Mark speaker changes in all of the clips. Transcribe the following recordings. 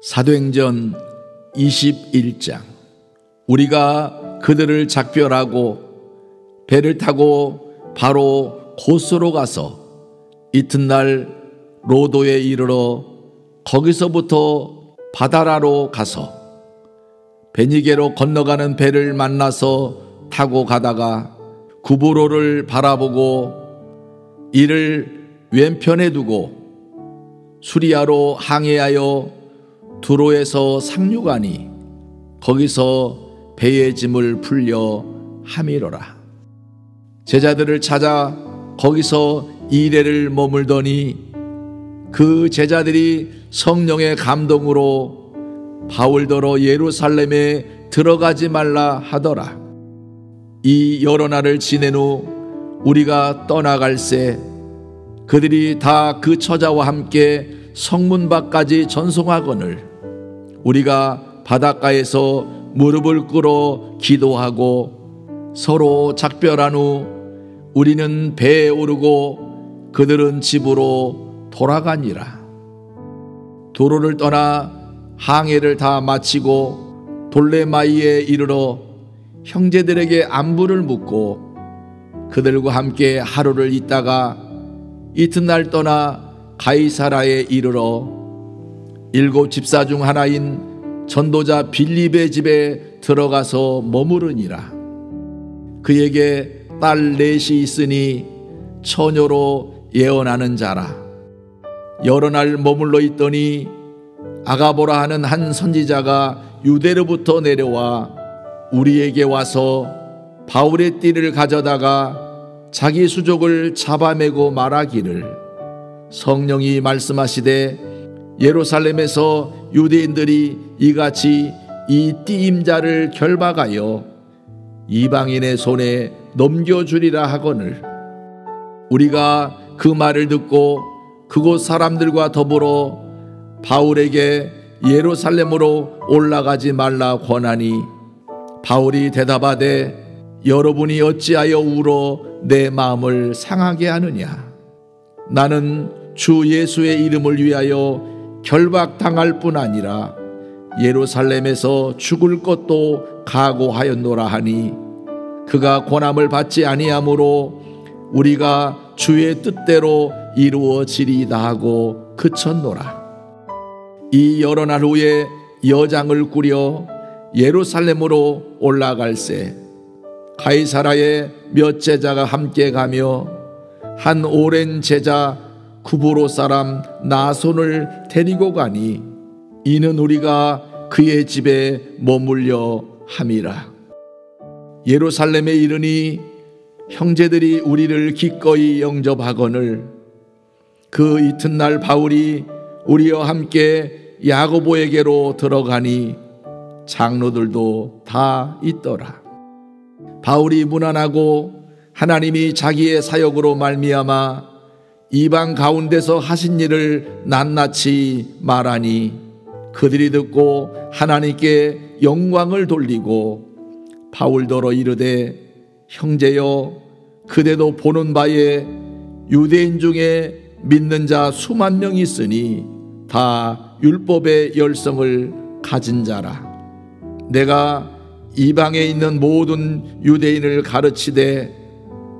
Speaker 1: 사도행전 21장. 우리가 그들을 작별하고 배를 타고 바로 고스로 가서 이튿날 로도에 이르러 거기서부터 바다라로 가서 베니게로 건너가는 배를 만나서 타고 가다가 구브로를 바라보고 이를 왼편에 두고 수리아로 항해하여 두로에서 상륙하니 거기서 배의 짐을 풀려 함이로라. 제자들을 찾아 거기서 이레를 머물더니 그 제자들이 성령의 감동으로 바울더러 예루살렘에 들어가지 말라 하더라. 이 여러 날을 지낸 후 우리가 떠나갈새 그들이 다 그 처자와 함께 성문 밖까지 전송하거늘 우리가 바닷가에서 무릎을 꿇어 기도하고 서로 작별한 후 우리는 배에 오르고 그들은 집으로 돌아가니라. 도로를 떠나 항해를 다 마치고 돌레마이에 이르러 형제들에게 안부를 묻고 그들과 함께 하루를 있다가 이튿날 떠나 가이사라에 이르러 7 집사 중 하나인 전도자 빌립의 집에 들어가서 머무르니라. 그에게 딸 넷이 있으니 처녀로 예언하는 자라. 여러 날 머물러 있더니 아가보라 하는 한 선지자가 유대로부터 내려와 우리에게 와서 바울의 띠를 가져다가 자기 수족을 잡아매고 말하기를 성령이 말씀하시되 예루살렘에서 유대인들이 이같이 이 띠임자를 결박하여 이방인의 손에 넘겨주리라 하거늘 우리가 그 말을 듣고 그곳 사람들과 더불어 바울에게 예루살렘으로 올라가지 말라 권하니 바울이 대답하되 여러분이 어찌하여 울어 내 마음을 상하게 하느냐. 나는 주 예수의 이름을 위하여 결박당할 뿐 아니라 예루살렘에서 죽을 것도 각오하였노라 하니 그가 권함을 받지 아니하므로 우리가 주의 뜻대로 이루어지리이다 하고 그쳤노라. 이 여러 날 후에 여장을 꾸려 예루살렘으로 올라갈새 가이사라에 몇 제자가 함께 가며 한 오랜 제자 구브로 사람 나손을 데리고 가니 이는 우리가 그의 집에 머물려 함이라. 예루살렘에 이르니 형제들이 우리를 기꺼이 영접하거늘 그 이튿날 바울이 우리와 함께 야고보에게로 들어가니 장로들도 다 있더라. 바울이 무난하고 하나님이 자기의 사역으로 말미암아 이방 가운데서 하신 일을 낱낱이 말하니 그들이 듣고 하나님께 영광을 돌리고 바울더러 이르되 형제여 그대도 보는 바에 유대인 중에 믿는 자 수만 명 있으니 다 율법의 열성을 가진 자라. 내가 이방에 있는 모든 유대인을 가르치되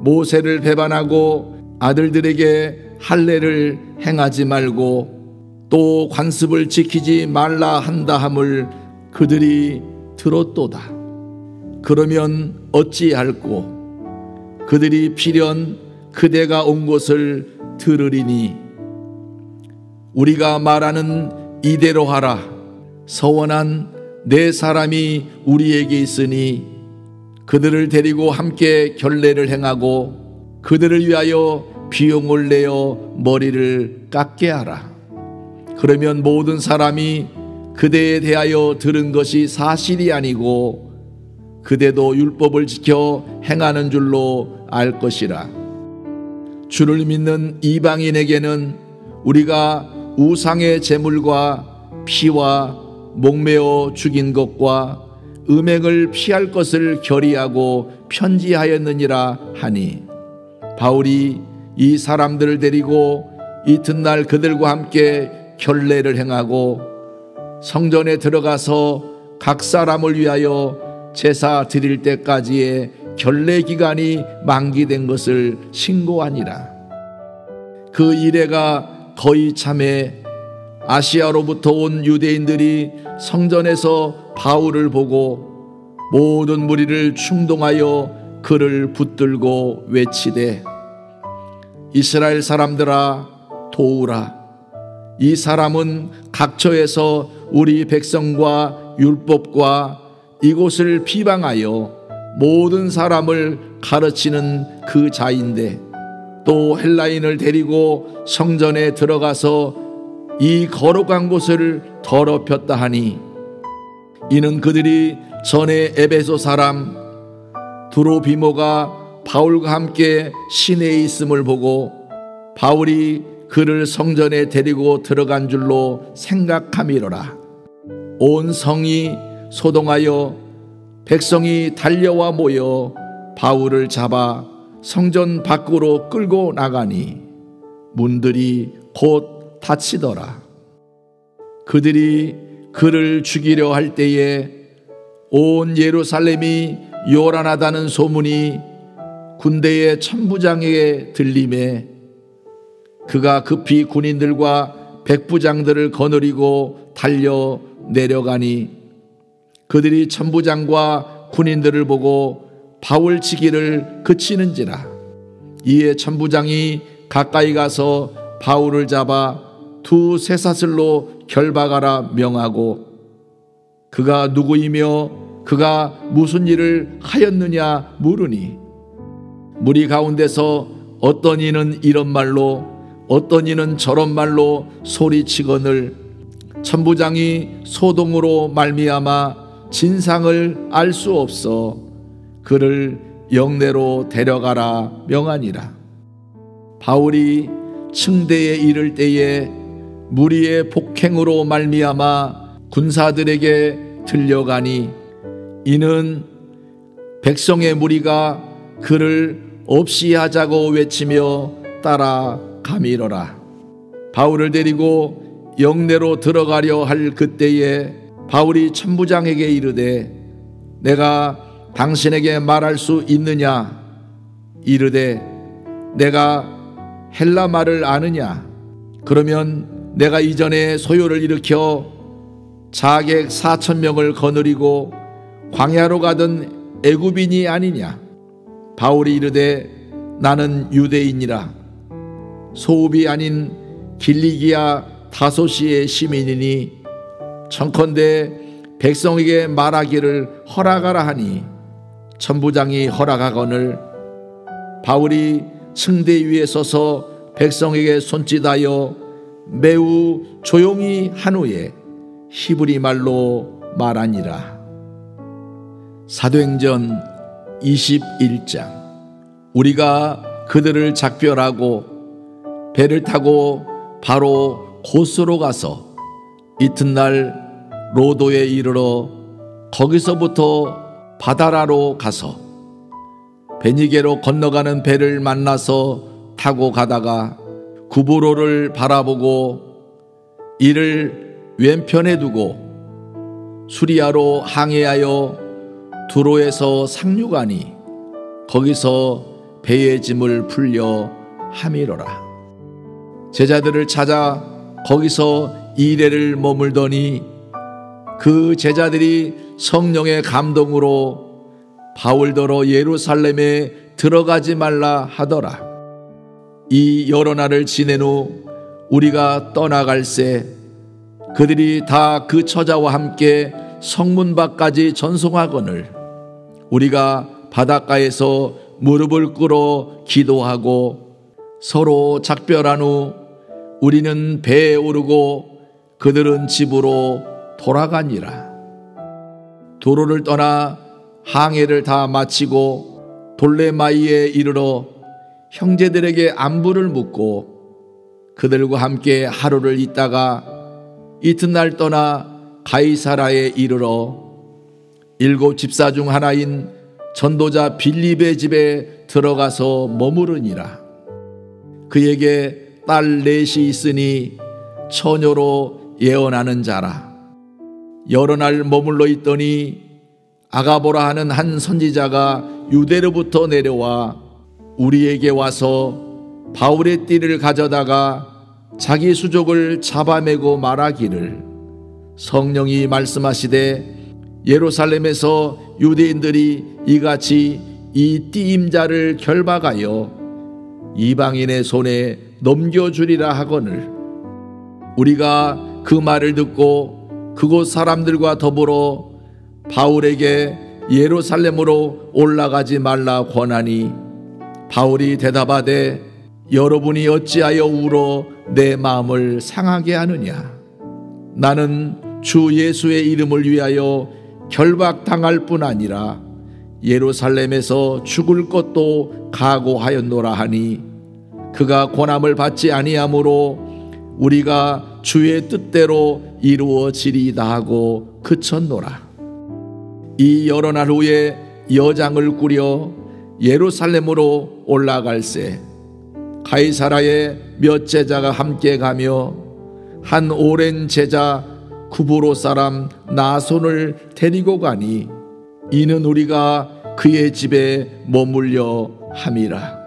Speaker 1: 모세를 배반하고 아들들에게 할례를 행하지 말고 또 관습을 지키지 말라 한다 함을 그들이 들었도다. 그러면 어찌할꼬? 그들이 필연 그대가 온 곳을 들으리니 우리가 말하는 이대로 하라. 서원한 네 사람이 우리에게 있으니 그들을 데리고 함께 결례를 행하고 그들을 위하여 비용을 내어 머리를 깎게 하라. 그러면 모든 사람이 그대에 대하여 들은 것이 사실이 아니고 그대도 율법을 지켜 행하는 줄로 알 것이라. 주를 믿는 이방인에게는 우리가 우상의 제물과 피와 목매어 죽인 것과 음행을 피할 것을 결의하고 편지하였느니라 하니 바울이 이 사람들을 데리고 이튿날 그들과 함께 결례를 행하고 성전에 들어가서 각 사람을 위하여 제사 드릴 때까지의 결례 기간이 만기된 것을 신고하니라. 그 이래가 거의 참에 아시아로부터 온 유대인들이 성전에서 바울을 보고 모든 무리를 충동하여 그를 붙들고 외치되 이스라엘 사람들아 도우라. 이 사람은 각처에서 우리 백성과 율법과 이곳을 비방하여 모든 사람을 가르치는 그 자인데 또 헬라인을 데리고 성전에 들어가서 이 거룩한 곳을 더럽혔다 하니 이는 그들이 전에 에베소 사람 드로비모가 바울과 함께 시내에 있음을 보고 바울이 그를 성전에 데리고 들어간 줄로 생각함이로라. 온 성이 소동하여 백성이 달려와 모여 바울을 잡아 성전 밖으로 끌고 나가니 문들이 곧 닫히더라. 그들이 그를 죽이려 할 때에 온 예루살렘이 요란하다는 소문이 군대의 천부장에게 들림에 그가 급히 군인들과 백부장들을 거느리고 달려 내려가니 그들이 천부장과 군인들을 보고 바울 치기를 그치는지라. 이에 천부장이 가까이 가서 바울을 잡아 두 쇠사슬로 결박하라 명하고 그가 누구이며 그가 무슨 일을 하였느냐 물으니 무리 가운데서 어떤 이는 이런 말로 어떤 이는 저런 말로 소리치거늘 천부장이 소동으로 말미암아 진상을 알 수 없어 그를 영내로 데려가라 명하니라. 바울이 층대에 이를 때에 무리의 폭행으로 말미암아 군사들에게 들려가니 이는 백성의 무리가 그를 없이 하자고 외치며 따라가미러라. 바울을 데리고 영내로 들어가려 할 그때에 바울이 천부장에게 이르되 내가 당신에게 말할 수 있느냐 이르되 내가 헬라 말을 아느냐 그러면 내가 이전에 소요를 일으켜 자객 4,000명을 거느리고 광야로 가던 애굽인이 아니냐. 바울이 이르되 나는 유대인이라 소읍이 아닌 길리기아 다소시의 시민이니 청컨대 백성에게 말하기를 허락하라 하니 천부장이 허락하거늘 바울이 층대 위에 서서 백성에게 손짓하여 매우 조용히 한 후에 히브리 말로 말하니라. 사도행전 21장. 우리가 그들을 작별하고 배를 타고 바로 고스로 가서 이튿날 로도에 이르러 거기서부터 바다라로 가서 베니게로 건너가는 배를 만나서 타고 가다가 구브로를 바라보고 이를 왼편에 두고 수리아로 항해하여 두로에서 상륙하니 거기서 배의 짐을 풀려 함이로라. 제자들을 찾아 거기서 이래를 머물더니 그 제자들이 성령의 감동으로 바울더러 예루살렘에 들어가지 말라 하더라. 이 여러 날을 지낸 후 우리가 떠나갈새 그들이 다 그 처자와 함께 성문 밖까지 전송하거늘 우리가 바닷가에서 무릎을 꿇어 기도하고 서로 작별한 후 우리는 배에 오르고 그들은 집으로 돌아가니라. 도로를 떠나 항해를 다 마치고 돌레마이에 이르러 형제들에게 안부를 묻고 그들과 함께 하루를 있다가 이튿날 떠나 가이사라에 이르러 7 집사 중 하나인 전도자 빌립의 집에 들어가서 머무르니라. 그에게 딸 넷이 있으니 처녀로 예언하는 자라. 여러 날 머물러 있더니 아가보라 하는 한 선지자가 유대로부터 내려와 우리에게 와서 바울의 띠를 가져다가 자기 수족을 잡아매고 말하기를, 성령이 말씀하시되 예루살렘에서 유대인들이 이같이 이 띠임자를 결박하여 이방인의 손에 넘겨주리라 하거늘, 우리가 그 말을 듣고 그곳 사람들과 더불어 바울에게 예루살렘으로 올라가지 말라 권하니, 바울이 대답하되 여러분이 어찌하여 울어 내 마음을 상하게 하느냐? 나는 주 예수의 이름을 위하여 결박당할 뿐 아니라 예루살렘에서 죽을 것도 각오하였노라 하니, 그가 권함을 받지 아니하므로 우리가 주의 뜻대로 이루어지리이다 하고 그쳤노라. 이 여러 날 후에 여장을 꾸려 예루살렘으로 올라갈새 가이사라의 몇 제자가 함께 가며 한 오랜 제자 구브로 사람 나손을 데리고 가니, 이는 우리가 그의 집에 머물려 함이라.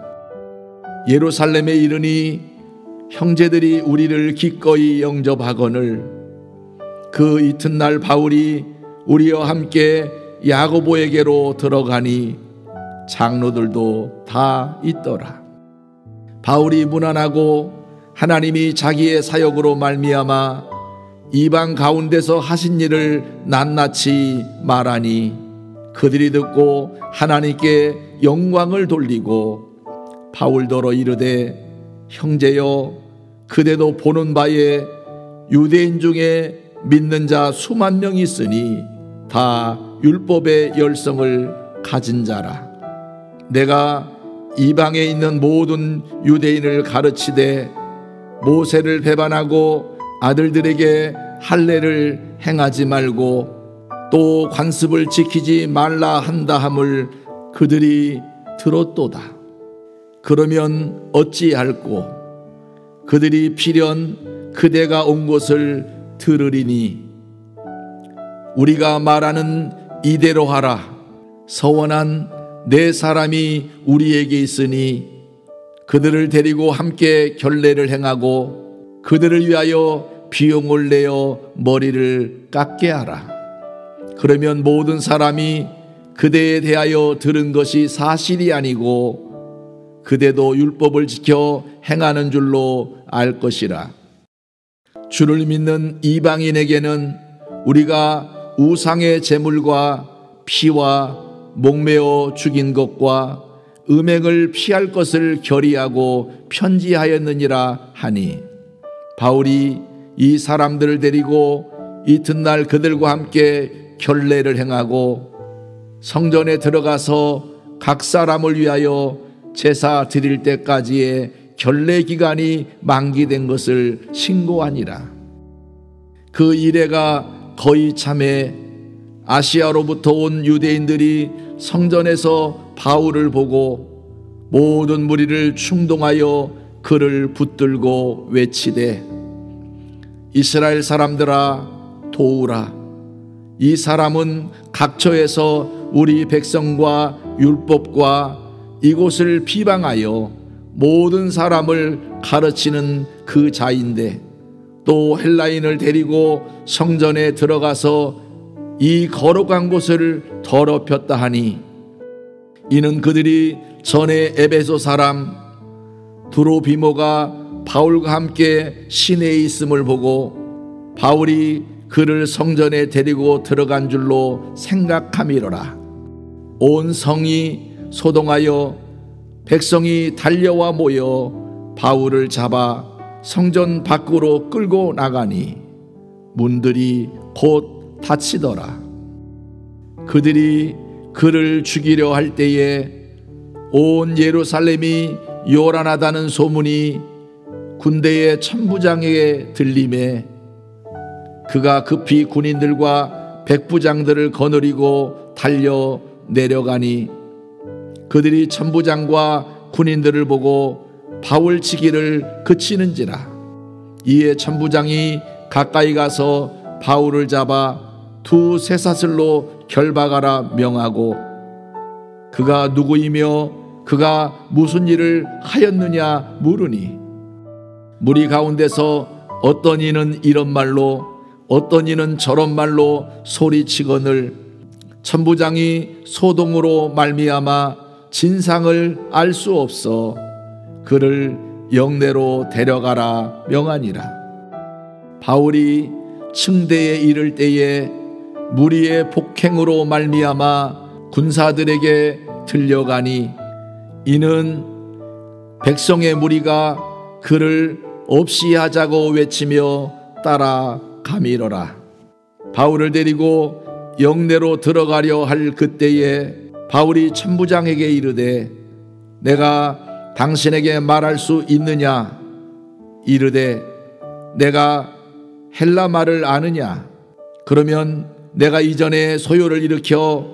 Speaker 1: 예루살렘에 이르니 형제들이 우리를 기꺼이 영접하거늘, 그 이튿날 바울이 우리와 함께 야고보에게로 들어가니 장로들도 다 있더라. 바울이 무난하고 하나님이 자기의 사역으로 말미암아 이방 가운데서 하신 일을 낱낱이 말하니, 그들이 듣고 하나님께 영광을 돌리고 바울더러 이르되, 형제여, 그대도 보는 바에 유대인 중에 믿는 자 수만 명 있으니 다 율법의 열성을 가진 자라. 내가 이방에 있는 모든 유대인을 가르치되 모세를 배반하고 아들들에게 할례를 행하지 말고 또 관습을 지키지 말라 한다 함을 그들이 들었도다. 그러면 어찌할꼬? 그들이 필연 그대가 온 곳을 들으리니, 우리가 말하는 이대로 하라. 서원한 네 사람이 우리에게 있으니 그들을 데리고 함께 결례를 행하고 그들을 위하여 비용을 내어 머리를 깎게 하라. 그러면 모든 사람이 그대에 대하여 들은 것이 사실이 아니고 그대도 율법을 지켜 행하는 줄로 알 것이라. 주를 믿는 이방인에게는 우리가 우상의 제물과 피와 목매어 죽인 것과 음행을 피할 것을 결의하고 편지하였느니라 하니, 바울이 이 사람들을 데리고 이튿날 그들과 함께 결례를 행하고 성전에 들어가서 각 사람을 위하여 제사 드릴 때까지의 결례 기간이 만기된 것을 신고하니라. 그 이래가 거의 참에 아시아로부터 온 유대인들이 성전에서 바울을 보고 모든 무리를 충동하여 그를 붙들고 외치되, 이스라엘 사람들아 도우라. 이 사람은 각처에서 우리 백성과 율법과 이곳을 비방하여 모든 사람을 가르치는 그 자인데, 또 헬라인을 데리고 성전에 들어가서 이 거룩한 곳을 더럽혔다 하니, 이는 그들이 전에 에베소 사람 드로비모가 바울과 함께 시내에 있음을 보고 바울이 그를 성전에 데리고 들어간 줄로 생각함이로라. 온 성이 소동하여 백성이 달려와 모여 바울을 잡아 성전 밖으로 끌고 나가니 문들이 곧 닫히더라. 그들이 그를 죽이려 할 때에 온 예루살렘이 요란하다는 소문이 군대의 천부장에게 들림에 그가 급히 군인들과 백부장들을 거느리고 달려 내려가니, 그들이 천부장과 군인들을 보고 바울 치기를 그치는지라. 이에 천부장이 가까이 가서 바울을 잡아 두 쇠사슬로 결박하라 명하고 그가 누구이며 그가 무슨 일을 하였느냐 물으니 무리 가운데서 어떤 이는 이런 말로 어떤 이는 저런 말로 소리치거늘 천부장이 소동으로 말미암아 진상을 알 수 없어 그를 영내로 데려가라 명하니라. 바울이 층대에 이를 때에 무리의 폭행으로 말미암아 군사들에게 들려가니 이는 백성의 무리가 그를 없이 하자고 외치며 따라가미러라. 바울을 데리고 영내로 들어가려 할 그때에 바울이 천부장에게 이르되 내가 당신에게 말할 수 있느냐 이르되 내가 헬라 말을 아느냐 그러면 내가 이전에 소요를 일으켜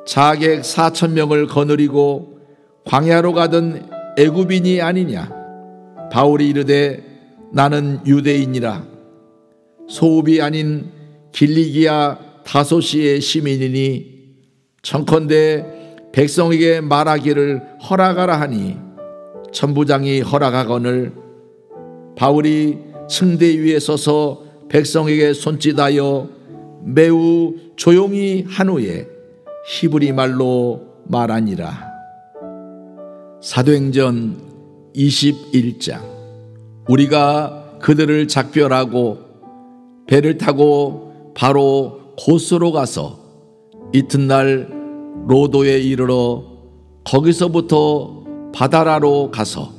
Speaker 1: 자객 4,000명을 거느리고 광야로 가던 애굽인이 아니냐. 바울이 이르되 나는 유대인이라 소읍이 아닌 길리기아 다소시의 시민이니 청컨대 백성에게 말하기를 허락하라 하니 천부장이 허락하거늘 바울이 층대 위에 서서 백성에게 손짓하여 매우 조용히 한 후에 히브리 말로 말하니라. 사도행전 21장. 우리가 그들을 작별하고 배를 타고 바로 고스로 가서 이튿날 로도에 이르러 거기서부터 바다라로 가서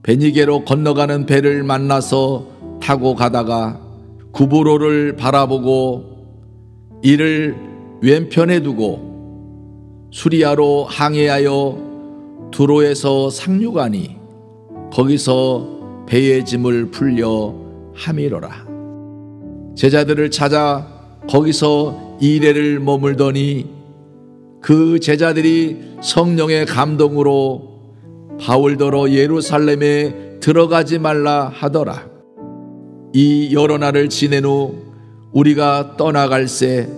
Speaker 1: 베니게로 건너가는 배를 만나서 타고 가다가 구브로를 바라보고 이를 왼편에 두고 수리아로 항해하여 두로에서 상륙하니 거기서 배의 짐을 풀려 함이로라. 제자들을 찾아 거기서 이래를 머물더니 그 제자들이 성령의 감동으로 바울더러 예루살렘에 들어가지 말라 하더라. 이 여러 날을 지낸 후 우리가 떠나갈새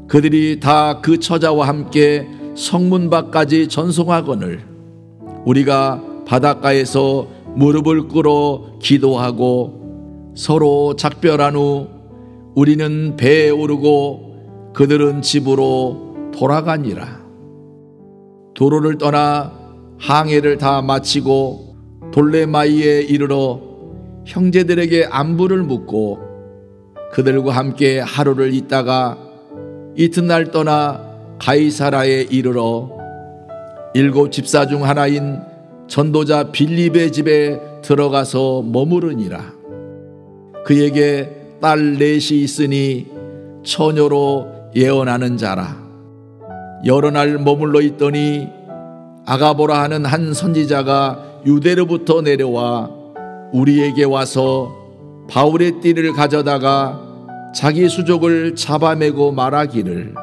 Speaker 1: 그들이 다 그 처자와 함께 성문 밖까지 전송하거늘 우리가 바닷가에서 무릎을 꿇어 기도하고 서로 작별한 후 우리는 배에 오르고 그들은 집으로 돌아가니라. 도로를 떠나 항해를 다 마치고 돌레마이에 이르러 형제들에게 안부를 묻고 그들과 함께 하루를 있다가 이튿날 떠나 가이사라에 이르러 7 집사 중 하나인 전도자 빌립의 집에 들어가서 머무르니라. 그에게 딸 넷이 있으니 처녀로 예언하는 자라. 여러 날 머물러 있더니 아가보라 하는 한 선지자가 유대로부터 내려와 우리에게 와서 바울의 띠를 가져다가 자기 수족을 잡아매고 말하기를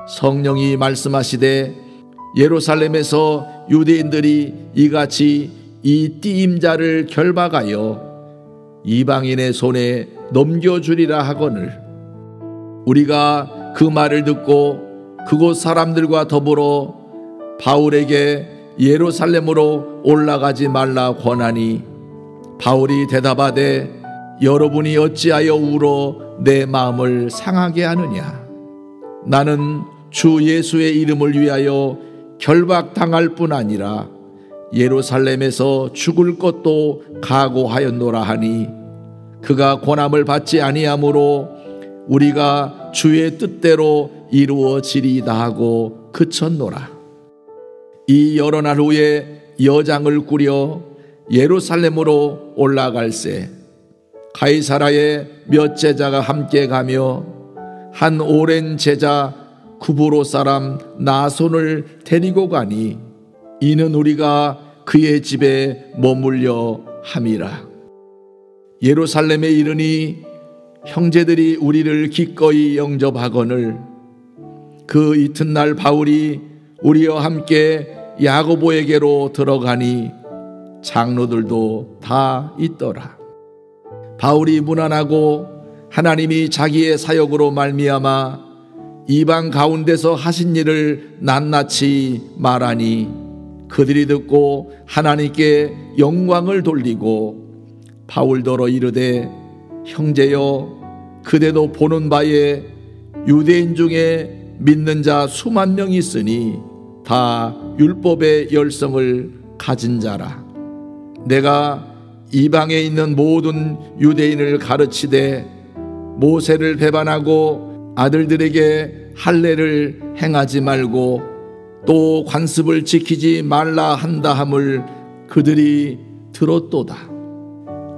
Speaker 1: 성령이 말씀하시되 예루살렘에서 유대인들이 이같이 이 띠임자를 결박하여 이방인의 손에 넘겨주리라 하거늘 우리가 그 말을 듣고 그곳 사람들과 더불어 바울에게 예루살렘으로 올라가지 말라 권하니 바울이 대답하되 여러분이 어찌하여 울어 내 마음을 상하게 하느냐. 나는 주 예수의 이름을 위하여 결박당할 뿐 아니라 예루살렘에서 죽을 것도 각오하였노라 하니 그가 권함을 받지 아니하므로 우리가 주의 뜻대로 이루어지리이다 하고 그쳤노라. 이 여러 날 후에 여장을 꾸려 예루살렘으로 올라갈새 가이사라에 몇 제자가 함께 가며 한 오랜 제자 구브로 사람 나손을 데리고 가니 이는 우리가 그의 집에 머물려 함이라. 예루살렘에 이르니 형제들이 우리를 기꺼이 영접하거늘 그 이튿날 바울이 우리와 함께 야고보에게로 들어가니 장로들도 다 있더라. 바울이 무난하고 하나님이 자기의 사역으로 말미암아 이방 가운데서 하신 일을 낱낱이 말하니 그들이 듣고 하나님께 영광을 돌리고 바울더러 이르되 형제여 그대도 보는 바에 유대인 중에 믿는 자 수만 명이 있으니 다 율법의 열성을 가진 자라. 내가 이방에 있는 모든 유대인을 가르치되 모세를 배반하고 아들들에게 할례를 행하지 말고 또 관습을 지키지 말라 한다 함을 그들이 들었도다.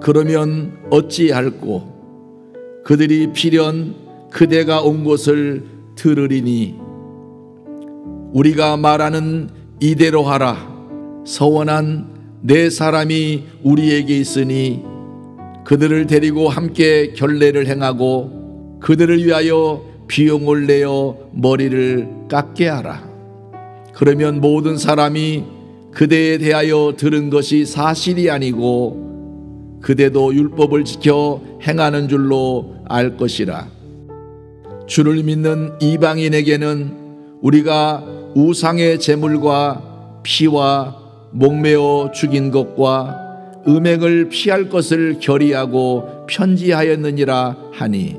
Speaker 1: 그러면 어찌할꼬? 그들이 필연 그대가 온 곳을 들으리니 우리가 말하는 이대로 하라. 서원한 네 사람이 우리에게 있으니 그들을 데리고 함께 결례를 행하고 그들을 위하여 비용을 내어 머리를 깎게 하라. 그러면 모든 사람이 그대에 대하여 들은 것이 사실이 아니고 그대도 율법을 지켜 행하는 줄로 알 것이라. 주를 믿는 이방인에게는 우리가 우상의 제물과 피와 목매어 죽인 것과 음행을 피할 것을 결의하고 편지하였느니라 하니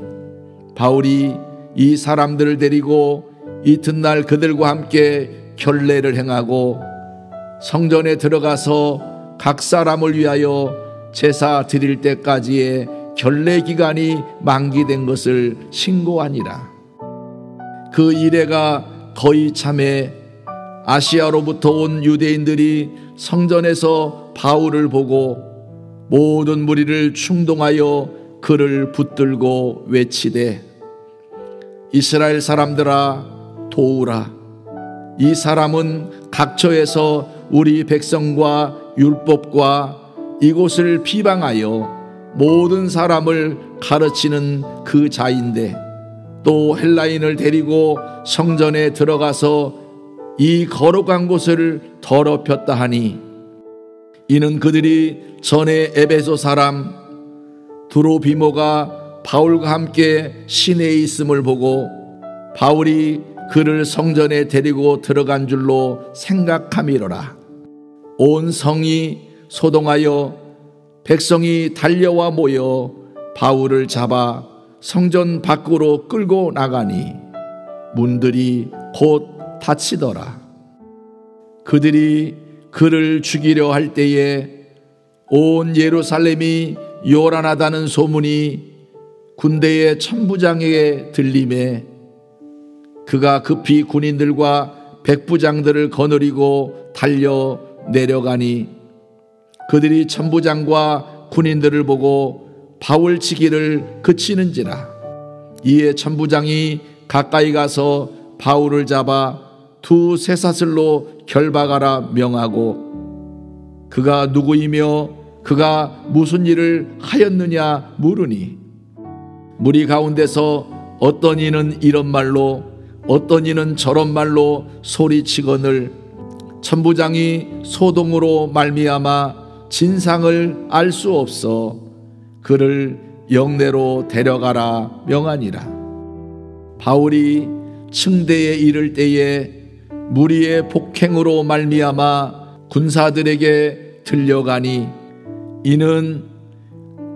Speaker 1: 바울이 이 사람들을 데리고 이튿날 그들과 함께 결례를 행하고 성전에 들어가서 각 사람을 위하여 제사 드릴 때까지의 결례 기간이 만기된 것을 신고하니라. 그 이래가 거의 참에 아시아로부터 온 유대인들이 성전에서 바울을 보고 모든 무리를 충동하여 그를 붙들고 외치되 이스라엘 사람들아 도우라. 이 사람은 각처에서 우리 백성과 율법과 이곳을 비방하여 모든 사람을 가르치는 그 자인데 또 헬라인을 데리고 성전에 들어가서 이 거룩한 곳을 더럽혔다 하니 이는 그들이 전에 에베소 사람 드로비모가 바울과 함께 시내에 있음을 보고 바울이 그를 성전에 데리고 들어간 줄로 생각함이로라. 온 성이 소동하여 백성이 달려와 모여 바울을 잡아 성전 밖으로 끌고 나가니 문들이 곧 닫히더라. 그들이 그를 죽이려 할 때에 온 예루살렘이 요란하다는 소문이 군대의 천부장에게 들림에 그가 급히 군인들과 백부장들을 거느리고 달려 내려가니 그들이 천부장과 군인들을 보고 바울 치기를 그치는지라. 이에 천부장이 가까이 가서 바울을 잡아 두 쇠사슬로 결박하라 명하고 그가 누구이며 그가 무슨 일을 하였느냐 물으니 무리 가운데서 어떤 이는 이런 말로 어떤 이는 저런 말로 소리치거늘 천부장이 소동으로 말미암아 진상을 알 수 없어 그를 영내로 데려가라 명하니라. 바울이 층대에 이를 때에 무리의 폭행으로 말미암아 군사들에게 들려가니 이는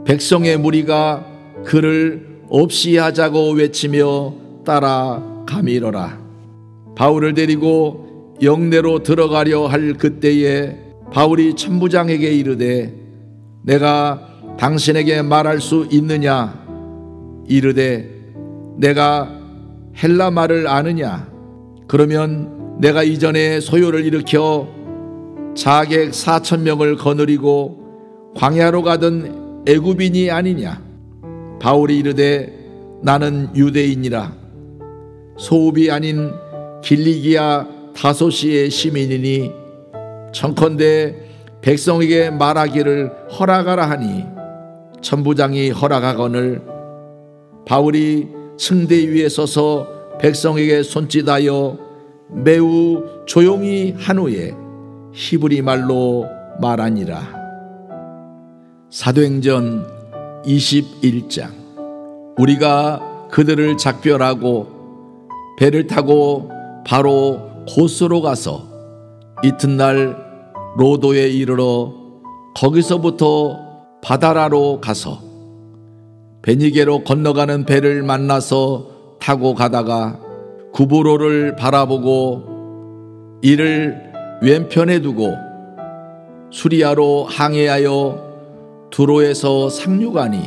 Speaker 1: 백성의 무리가 그를 없이 하자고 외치며 따라가미러라. 바울을 데리고 영내로 들어가려 할 그때에 바울이 천부장에게 이르되 내가 당신에게 말할 수 있느냐? 이르되 내가 헬라 말을 아느냐? 그러면 내가 이전에 소요를 일으켜 자객 4,000명을 거느리고 광야로 가던 애굽인이 아니냐? 바울이 이르되 나는 유대인이라. 소읍이 아닌 길리기아 다소시의 시민이니 청컨대 백성에게 말하기를 허락하라 하니 천부장이 허락하거늘 바울이 층대 위에 서서 백성에게 손짓하여 매우 조용히 한 후에 히브리 말로 말하니라. 사도행전 21장. 우리가 그들을 작별하고 배를 타고 바로 고스로 가서 이튿날 로도에 이르러 거기서부터 바다라로 가서 베니게로 건너가는 배를 만나서 타고 가다가 구브로를 바라보고 이를 왼편에 두고 수리아로 항해하여 두로에서 상륙하니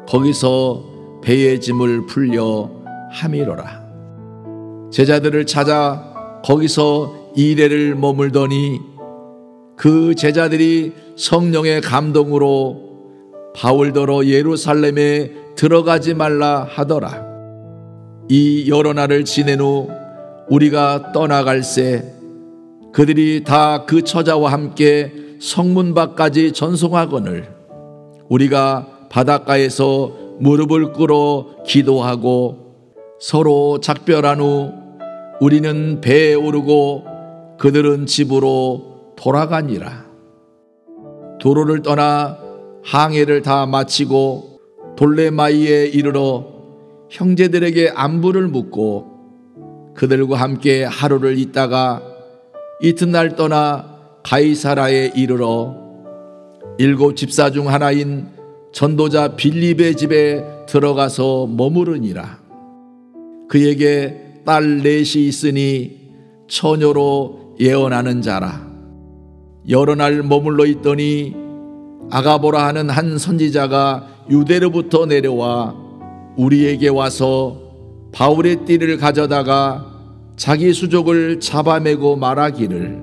Speaker 1: 거기서 배의 짐을 풀려 함이로라. 제자들을 찾아 거기서 이레를 머물더니 그 제자들이 성령의 감동으로 바울더러 예루살렘에 들어가지 말라 하더라. 이 여러 날을 지낸 후 우리가 떠나갈새 그들이 다 그 처자와 함께 성문 밖까지 전송하거늘 우리가 바닷가에서 무릎을 꿇어 기도하고 서로 작별한 후 우리는 배에 오르고 그들은 집으로 돌아가니라. 도로를 떠나 항해를 다 마치고 돌레마이에 이르러 형제들에게 안부를 묻고 그들과 함께 하루를 있다가 이튿날 떠나 가이사라에 이르러 7 집사 중 하나인 전도자 빌립의 집에 들어가서 머무르니라. 그에게 딸 넷이 있으니 처녀로 예언하는 자라. 여러 날 머물러 있더니 아가보라 하는 한 선지자가 유대로부터 내려와 우리에게 와서 바울의 띠를 가져다가 자기 수족을 잡아매고 말하기를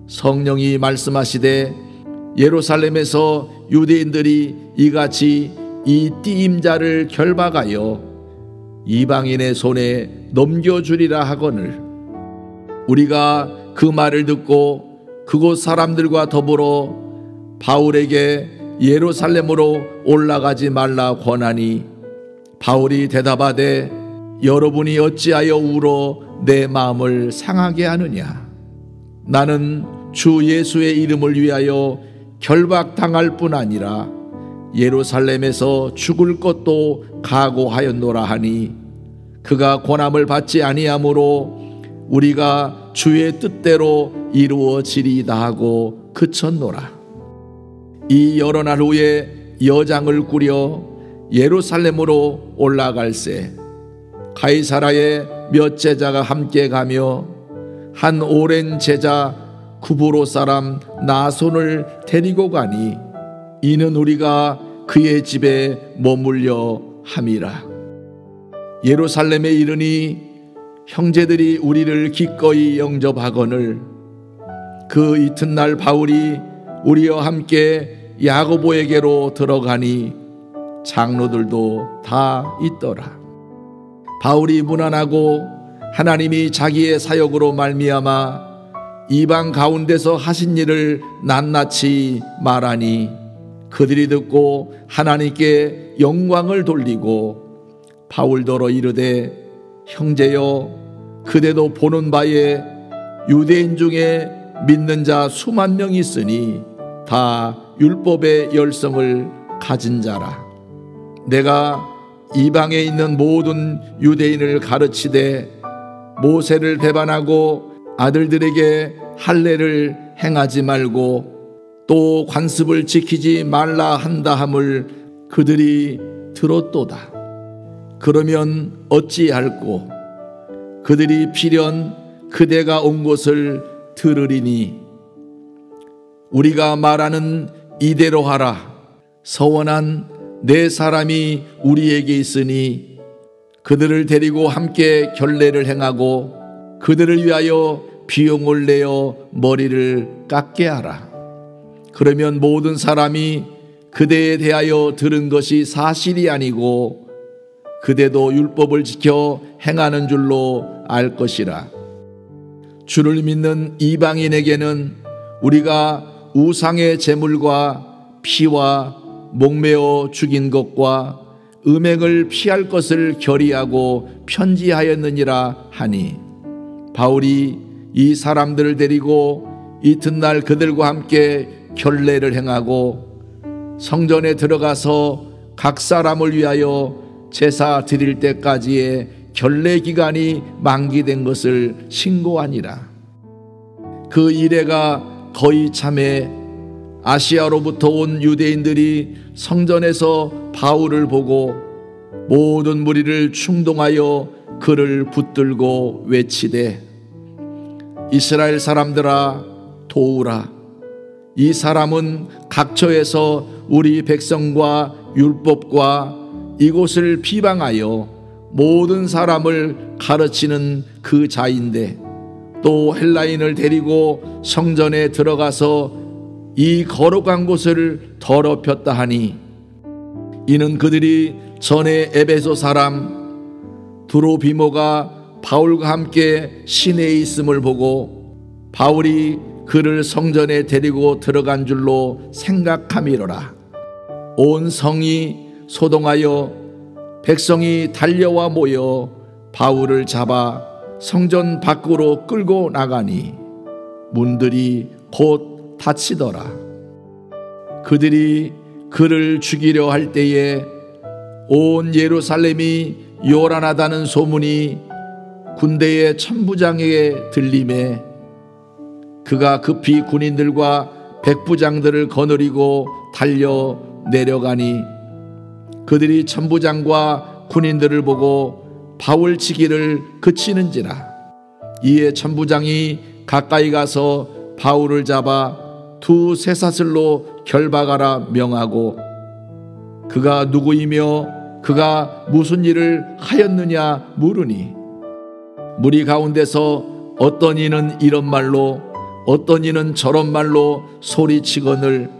Speaker 1: 성령이 말씀하시되 예루살렘에서 유대인들이 이같이 이 띠임자를 결박하여 이방인의 손에 넘겨주리라 하거늘 우리가 그 말을 듣고 그곳 사람들과 더불어 바울에게 예루살렘으로 올라가지 말라 권하니 바울이 대답하되 여러분이 어찌하여 울어 내 마음을 상하게 하느냐. 나는 주 예수의 이름을 위하여 결박당할 뿐 아니라 예루살렘에서 죽을 것도 각오하였노라 하니 그가 고난을 받지 아니하므로 우리가 주의 뜻대로 이루어지리이다 하고 그쳤노라. 이 여러 날 후에 여장을 꾸려 예루살렘으로 올라갈새 가이사라에 몇 제자가 함께 가며 한 오랜 제자 구브로 사람 나손을 데리고 가니 이는 우리가 그의 집에 머물려 함이라. 예루살렘에 이르니 형제들이 우리를 기꺼이 영접하거늘 그 이튿날 바울이 우리와 함께 야고보에게로 들어가니 장로들도 다 있더라. 바울이 무난하고 하나님이 자기의 사역으로 말미암아 이방 가운데서 하신 일을 낱낱이 말하니 그들이 듣고 하나님께 영광을 돌리고 바울더러 이르되 형제여 그대도 보는 바에 유대인 중에 믿는 자 수만 명 있으니 다 율법의 열성을 가진 자라. 내가 이방에 있는 모든 유대인을 가르치되 모세를 배반하고 아들들에게 할례를 행하지 말고 또 관습을 지키지 말라 한다 함을 그들이 들었도다. 그러면 어찌할꼬? 그들이 필연 그대가 온 곳을 들으리니 우리가 말하는 이대로 하라. 서원한 네 사람이 우리에게 있으니 그들을 데리고 함께 결례를 행하고 그들을 위하여 비용을 내어 머리를 깎게 하라. 그러면 모든 사람이 그대에 대하여 들은 것이 사실이 아니고 그대도 율법을 지켜 행하는 줄로 알 것이라. 주를 믿는 이방인에게는 우리가 우상의 제물과 피와 목매어 죽인 것과 음행을 피할 것을 결의하고 편지하였느니라 하니 바울이 이 사람들을 데리고 이튿날 그들과 함께 결례를 행하고 성전에 들어가서 각 사람을 위하여 제사 드릴 때까지의 결례 기간이 만기된 것을 신고하니라. 그 이래가 거의 참에 아시아로부터 온 유대인들이 성전에서 바울을 보고 모든 무리를 충동하여 그를 붙들고 외치되, 이스라엘 사람들아 도우라. 이 사람은 각처에서 우리 백성과 율법과 이곳을 비방하여 모든 사람을 가르치는 그 자인데, 또 헬라인을 데리고 성전에 들어가서 이 거룩한 곳을 더럽혔다 하니, 이는 그들이 전에 에베소 사람 드로비모가 바울과 함께 시내에 있음을 보고 바울이 그를 성전에 데리고 들어간 줄로 생각함이로라. 온 성이 소동하여 백성이 달려와 모여 바울을 잡아 성전 밖으로 끌고 나가니 문들이 곧 닫히더라. 그들이 그를 죽이려 할 때에 온 예루살렘이 요란하다는 소문이 군대의 천부장에게 들림에 그가 급히 군인들과 백부장들을 거느리고 달려 내려가니, 그들이 천부장과 군인들을 보고 바울 치기를 그치는지라. 이에 천부장이 가까이 가서 바울을 잡아 두 쇠사슬로 결박하라 명하고, 그가 누구이며 그가 무슨 일을 하였느냐 물으니, 무리 가운데서 어떤 이는 이런 말로 어떤 이는 저런 말로 소리치거늘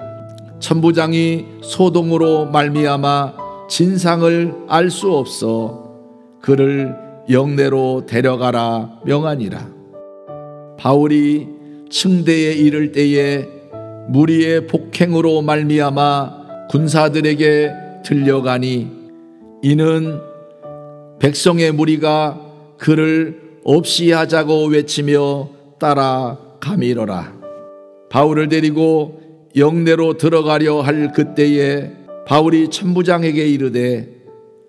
Speaker 1: 천부장이 소동으로 말미암아 진상을 알 수 없어 그를 영내로 데려가라 명하니라. 바울이 층대에 이를 때에 무리의 폭행으로 말미암아 군사들에게 들려가니, 이는 백성의 무리가 그를 없이 하자고 외치며 따라가미러라. 바울을 데리고 영내로 들어가려 할 그때에 바울이 천부장에게 이르되,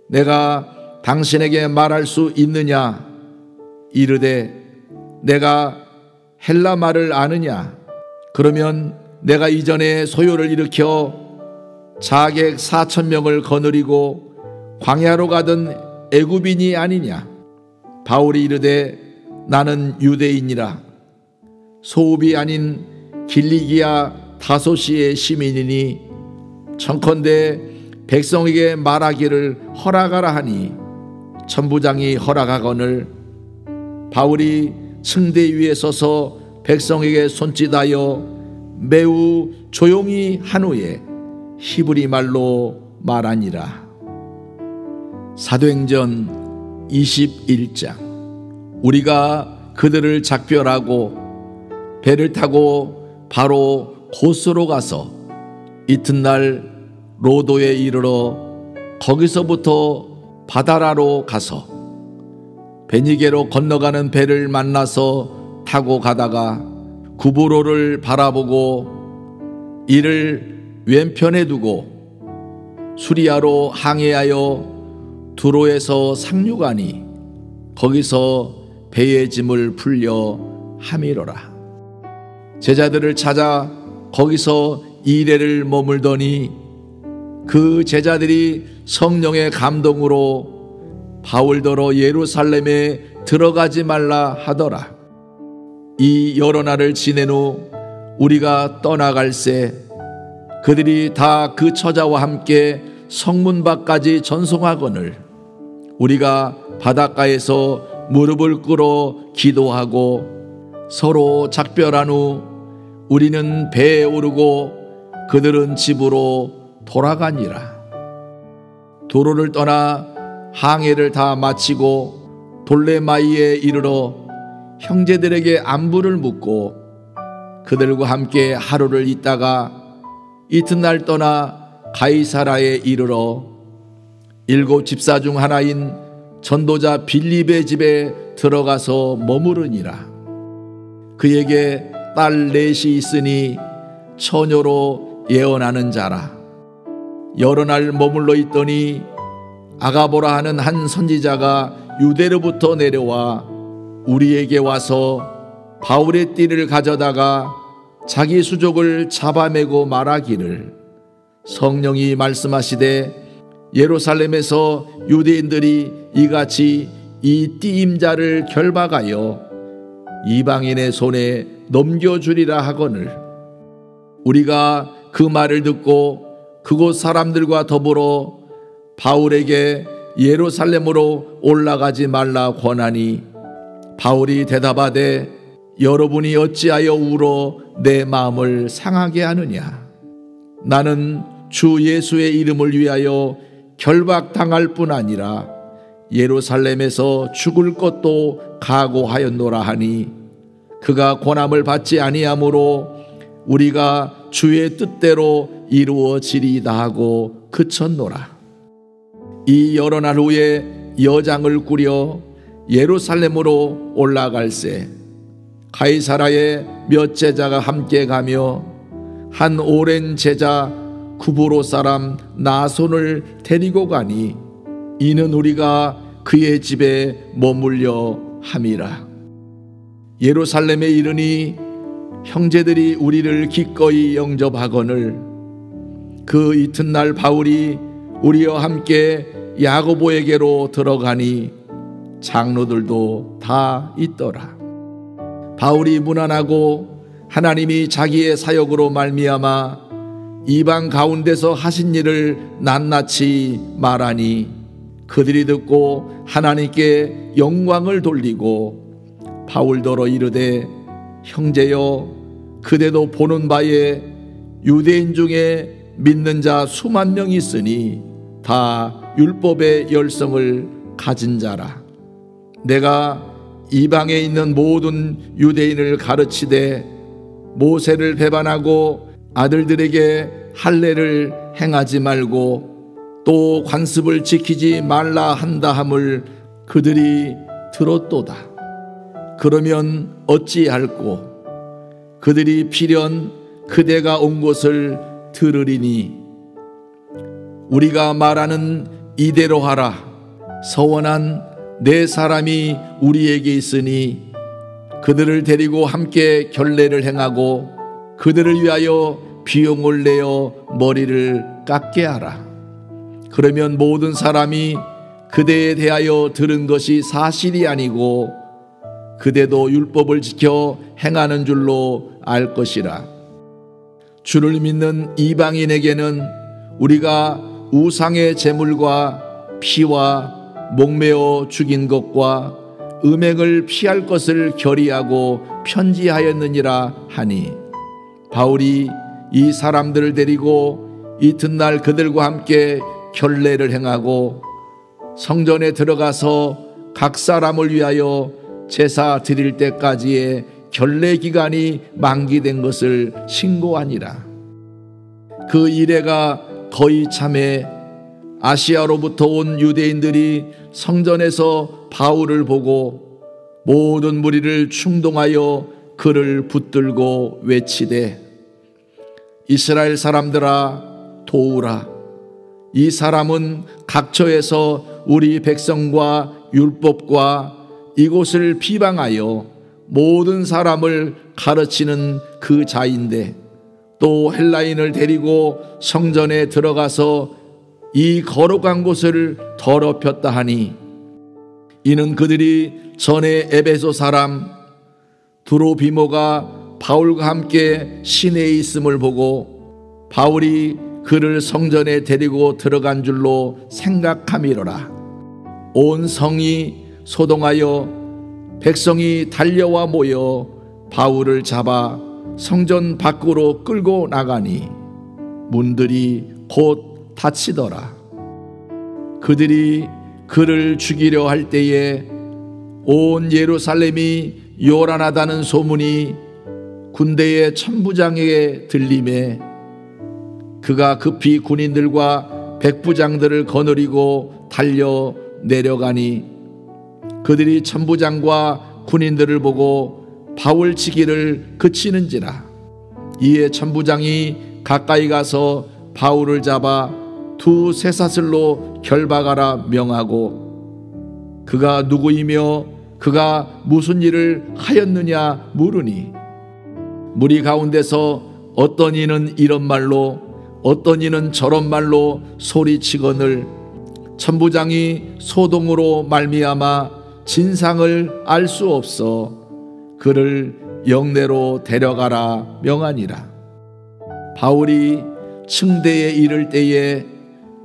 Speaker 1: 내가 당신에게 말할 수 있느냐? 이르되, 내가 헬라 말을 아느냐? 그러면 내가 이전에 소요를 일으켜 자객 4,000명을 거느리고 광야로 가던 애굽인이 아니냐? 바울이 이르되, 나는 유대인이라. 소읍이 아닌 길리기아 다소시의 시민이니 청컨대 백성에게 말하기를 허락하라 하니, 천부장이 허락하거늘 바울이 층대 위에 서서 백성에게 손짓하여 매우 조용히 한 후에 히브리 말로 말하니라. 사도행전 21장. 우리가 그들을 작별하고 배를 타고 바로 고스로 가서 이튿날 로도에 이르러 거기서부터 바다라로 가서 베니게로 건너가는 배를 만나서 타고 가다가 구브로를 바라보고 이를 왼편에 두고 수리아로 항해하여 두로에서 상륙하니 거기서 배의 짐을 풀려 함이로라. 제자들을 찾아 거기서 이래를 머물더니 그 제자들이 성령의 감동으로 바울더러 예루살렘에 들어가지 말라 하더라. 이 여러 날을 지낸 후 우리가 떠나갈새 그들이 다 그 처자와 함께 성문 밖까지 전송하거늘 우리가 바닷가에서 무릎을 꿇어 기도하고 서로 작별한 후 우리는 배에 오르고 그들은 집으로 돌아가니라. 도로를 떠나 항해를 다 마치고 돌레마이에 이르러 형제들에게 안부를 묻고 그들과 함께 하루를 있다가 이튿날 떠나 가이사라에 이르러 7 집사 중 하나인 전도자 빌립의 집에 들어가서 머무르니라. 그에게 딸 넷이 있으니 처녀로 예언하는 자라. 여러 날 머물러 있더니 아가보라 하는 한 선지자가 유대로부터 내려와 우리에게 와서 바울의 띠를 가져다가 자기 수족을 잡아매고 말하기를, 성령이 말씀하시되 예루살렘에서 유대인들이 이같이 이 띠임자를 결박하여 이방인의 손에 넘겨주리라 하거늘, 우리가 그 말을 듣고 그곳 사람들과 더불어 바울에게 예루살렘으로 올라가지 말라 권하니, 바울이 대답하되 여러분이 어찌하여 울어 내 마음을 상하게 하느냐? 나는 주 예수의 이름을 위하여 결박당할 뿐 아니라 예루살렘에서 죽을 것도 각오하였노라 하니, 그가 권함을 받지 아니하므로 우리가 주의 뜻대로 이루어지리이다 하고 그쳤노라. 이 여러 날 후에 여장을 꾸려 예루살렘으로 올라갈새 가이사라의 몇 제자가 함께 가며 한 오랜 제자 구브로 사람 나손을 데리고 가니, 이는 우리가 그의 집에 머물려 함이라. 예루살렘에 이르니 형제들이 우리를 기꺼이 영접하거늘, 그 이튿날 바울이 우리와 함께 야고보에게로 들어가니 장로들도 다 있더라. 바울이 무난하고 하나님이 자기의 사역으로 말미암아 이방 가운데서 하신 일을 낱낱이 말하니, 그들이 듣고 하나님께 영광을 돌리고 바울더러 이르되, 형제여, 그대도 보는 바에 유대인 중에 믿는 자 수만 명 있으니 다 율법의 열성을 가진 자라. 내가 이방에 있는 모든 유대인을 가르치되 모세를 배반하고 아들들에게 할례를 행하지 말고 또 관습을 지키지 말라 한다 함을 그들이 들었도다. 그러면 어찌할꼬? 그들이 필연 그대가 온 곳을 들으리니, 우리가 말하는 이대로 하라. 서원한 네 사람이 우리에게 있으니 그들을 데리고 함께 결례를 행하고 그들을 위하여 비용을 내어 머리를 깎게 하라. 그러면 모든 사람이 그대에 대하여 들은 것이 사실이 아니고 그대도 율법을 지켜 행하는 줄로 알 것이라. 주를 믿는 이방인에게는 우리가 우상의 제물과 피와 목매어 죽인 것과 음행을 피할 것을 결의하고 편지하였느니라 하니, 바울이 이 사람들을 데리고 이튿날 그들과 함께 결례를 행하고 성전에 들어가서 각 사람을 위하여 제사 드릴 때까지의 결례 기간이 만기된 것을 신고하니라. 그 이래가 거의 참에 아시아로부터 온 유대인들이 성전에서 바울을 보고 모든 무리를 충동하여 그를 붙들고 외치되, 이스라엘 사람들아 도우라. 이 사람은 각처에서 우리 백성과 율법과 이곳을 비방하여 모든 사람을 가르치는 그 자인데, 또 헬라인을 데리고 성전에 들어가서 이 거룩한 곳을 더럽혔다 하니, 이는 그들이 전에 에베소 사람 드로비모가 바울과 함께 시내에 있음을 보고 바울이 그를 성전에 데리고 들어간 줄로 생각함이로라. 온 성이 소동하여 백성이 달려와 모여 바울을 잡아 성전 밖으로 끌고 나가니 문들이 곧 닫히더라. 그들이 그를 죽이려 할 때에 온 예루살렘이 요란하다는 소문이 군대의 천부장에게 들림에 그가 급히 군인들과 백부장들을 거느리고 달려 내려가니, 그들이 천부장과 군인들을 보고 바울 치기를 그치는지라. 이에 천부장이 가까이 가서 바울을 잡아 두 쇠사슬로 결박하라 명하고 그가 누구이며 그가 무슨 일을 하였느냐 물으니 무리 가운데서 어떤 이는 이런 말로 어떤 이는 저런 말로 소리치거늘 천부장이 소동으로 말미암아 진상을 알 수 없어 그를 영내로 데려가라 명하니라. 바울이 층대에 이를 때에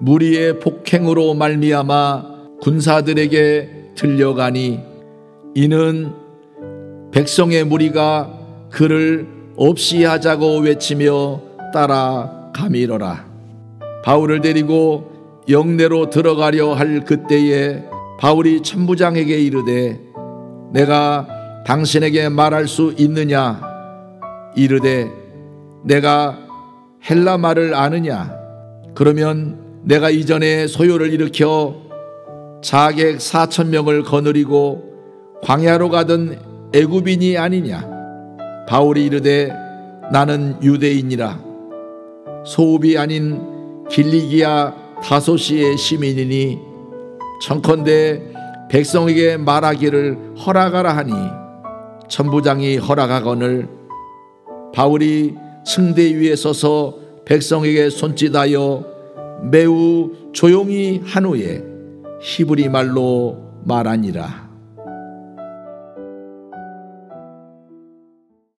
Speaker 1: 무리의 폭행으로 말미암아 군사들에게 들려가니 이는 백성의 무리가 그를 없이 하자고 외치며 따라가미러라. 바울을 데리고 영내로 들어가려 할 그때에 바울이 천부장에게 이르되 내가 당신에게 말할 수 있느냐 이르되 내가 헬라 말을 아느냐 그러면 내가 이전에 소요를 일으켜 자객 4,000명을 거느리고 광야로 가던 애굽인이 아니냐. 바울이 이르되 나는 유대인이라 소읍이 아닌 길리기아 다소시의 시민이니 청컨대 백성에게 말하기를 허락하라 하니 천부장이 허락하거늘 바울이 층대 위에 서서 백성에게 손짓하여 매우 조용히 한 후에 히브리 말로 말하니라.